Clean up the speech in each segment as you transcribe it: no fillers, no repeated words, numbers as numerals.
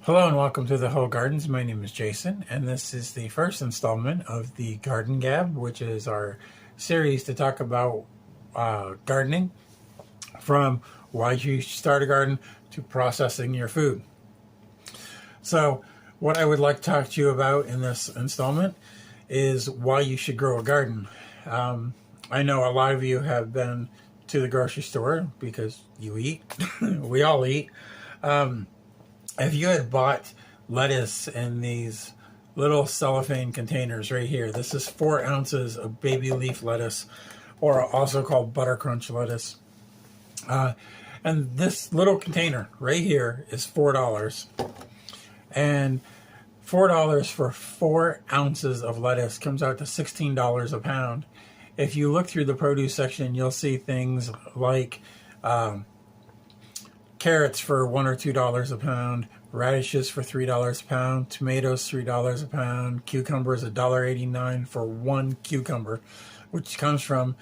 Hello and welcome to the Whole Gardens. My name is Jason, and this is the first installment of the Garden Gab, which is our series to talk about gardening, from why you start a garden to processing your food. So, what I would like to talk to you about in this installment is why you should grow a garden. I know a lot of you have been to the grocery store because you eat. We all eat. If you had bought lettuce in these little cellophane containers right here, this is 4 ounces of baby leaf lettuce, or also called butter crunch lettuce. And this little container right here is $4. And $4 for 4 ounces of lettuce comes out to $16 a pound. If you look through the produce section, you'll see things like carrots for $1 or $2 a pound, radishes for $3 a pound, tomatoes $3 a pound, cucumbers $1.89 for one cucumber, which comes from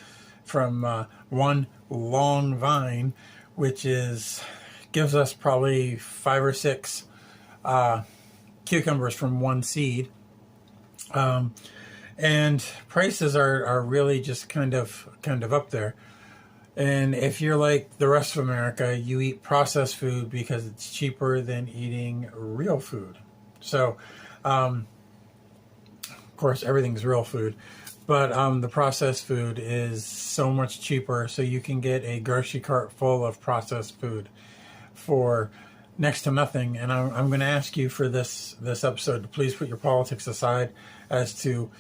one long vine, which gives us probably 5 or 6 cucumbers from one seed. And prices are really just kind of up there. And if you're like the rest of America, you eat processed food because it's cheaper than eating real food. So, of course, everything's real food, but the processed food is so much cheaper. So you can get a grocery cart full of processed food for next to nothing. And I'm going to ask you for this episode to please put your politics aside as to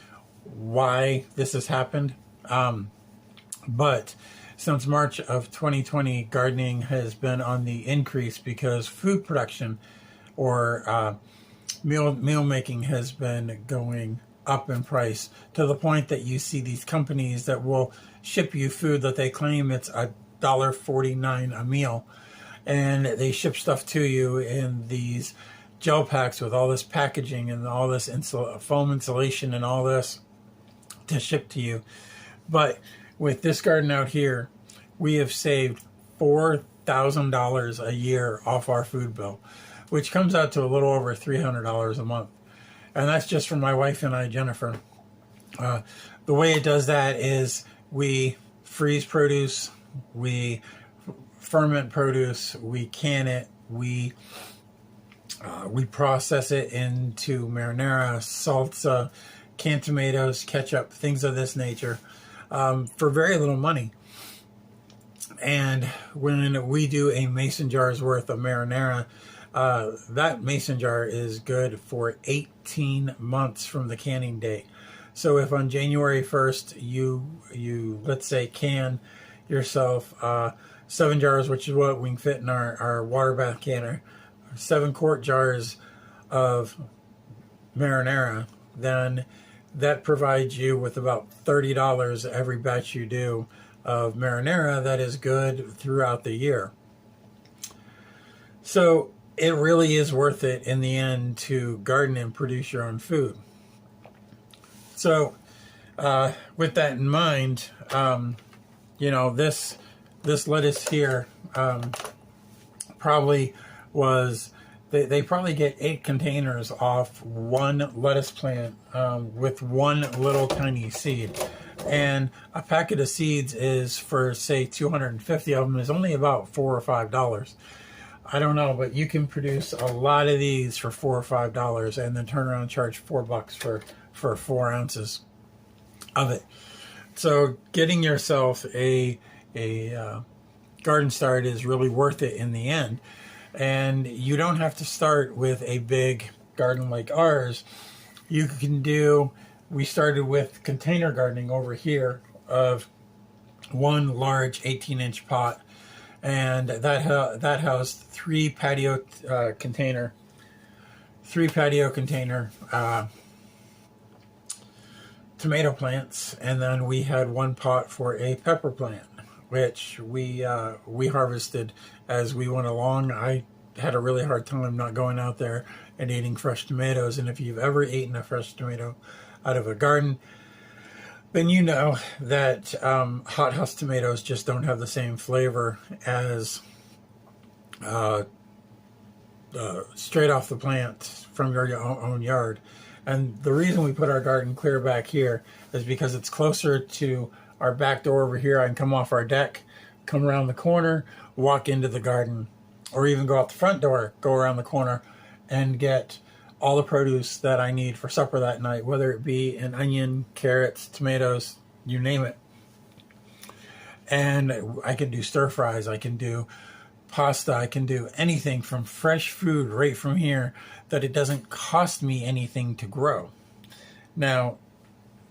why this has happened. But since March of 2020, gardening has been on the increase because food production or meal making has been going up in price, to the point that you see these companies that will ship you food that they claim it's $1.49 a meal, and they ship stuff to you in these gel packs with all this packaging and all this foam insulation and all this to ship to you. But with this garden out here, we have saved $4,000 a year off our food bill, which comes out to a little over $300 a month. And that's just for my wife and I, Jennifer. The way it does that is we freeze produce, we ferment produce, we can it, we process it into marinara, salsa, canned tomatoes, ketchup, things of this nature, for very little money. And when we do a mason jar's worth of marinara, that mason jar is good for 18 months from the canning date. So if on January 1st you let's say can yourself 7 jars, which is what we can fit in our water bath canner, 7-quart jars of marinara, then that provides you with about $30 every batch you do of marinara that is good throughout the year. So it really is worth it in the end to garden and produce your own food. So with that in mind, this lettuce here probably was, they probably get 8 containers off one lettuce plant with one little tiny seed. And a packet of seeds is, for say 250 of them, is only about $4 or $5. I don't know, but you can produce a lot of these for $4 or $5 and then turn around and charge $4 for 4 ounces of it. So getting yourself a garden start is really worth it in the end. And you don't have to start with a big garden like ours. We started with container gardening over here of one large 18-inch pot, and that housed 3 patio container tomato plants, and then we had one pot for a pepper plant, which we harvested as we went along. I had a really hard time not going out there and eating fresh tomatoes, and if you've ever eaten a fresh tomato out of a garden, then you know that hothouse tomatoes just don't have the same flavor as straight off the plant from your own yard. And the reason we put our garden clear back here is because it's closer to our back door over here. I can come off our deck, come around the corner, walk into the garden, or even go out the front door, go around the corner, and get all the produce that I need for supper that night, whether it be an onion, carrots, tomatoes, you name it. And I can do stir fries, I can do pasta, I can do anything from fresh food right from here that it doesn't cost me anything to grow. Now,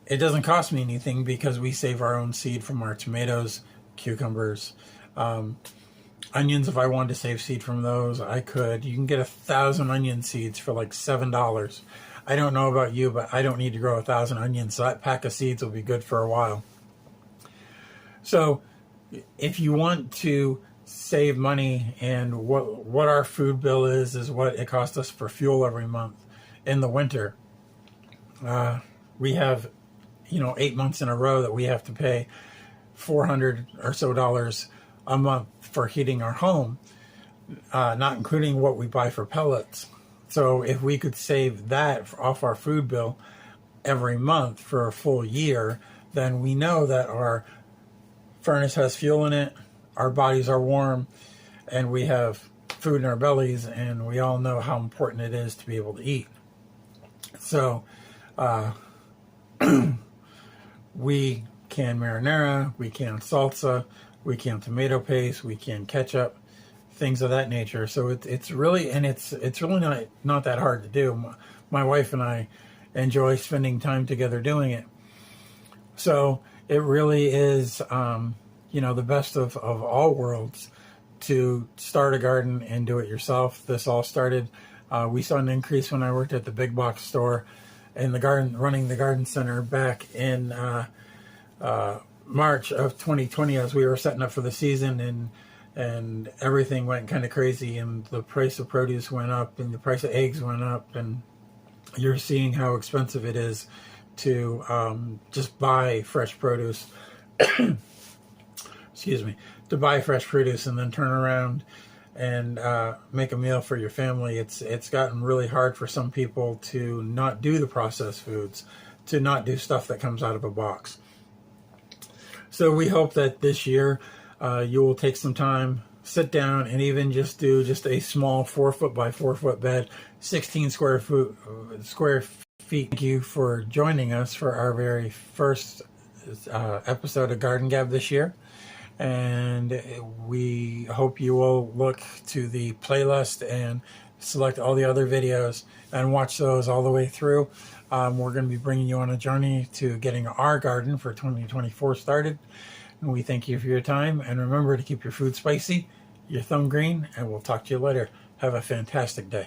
it doesn't cost me anything because we save our own seed from our tomatoes, cucumbers, onions. If I wanted to save seed from those, I could. You can get 1,000 onion seeds for like $7. I don't know about you, but I don't need to grow 1,000 onions, so that pack of seeds will be good for a while. So if you want to save money, and what our food bill is what it costs us for fuel every month in the winter. We have 8 months in a row that we have to pay $400 or so a month for heating our home, not including what we buy for pellets. So if we could save that off our food bill every month for a full year, then we know that our furnace has fuel in it, our bodies are warm, and we have food in our bellies, and we all know how important it is to be able to eat. So we can marinara, we can salsa, we can tomato paste, we can ketchup, things of that nature. So it's really not that hard to do. My wife and I enjoy spending time together doing it. So it really is the best of all worlds to start a garden and do it yourself. This all started, we saw an increase when I worked at the big box store in the garden, running the garden center back in March of 2020, as we were setting up for the season, and everything went kind of crazy, and the price of produce went up, and the price of eggs went up, and you're seeing how expensive it is to just buy fresh produce. Excuse me, to buy fresh produce and then turn around and make a meal for your family. It's gotten really hard for some people to not do the processed foods, to not do stuff that comes out of a box. So we hope that this year you will take some time, sit down, and even just do a small 4-foot by 4-foot bed, 16 square feet. Thank you for joining us for our very first episode of Garden Gab this year. And we hope you will look to the playlist and select all the other videos and watch those all the way through. We're going to be bringing you on a journey to getting our garden for 2024 started. And we thank you for your time. And remember to keep your food spicy, your thumb green, and we'll talk to you later. Have a fantastic day.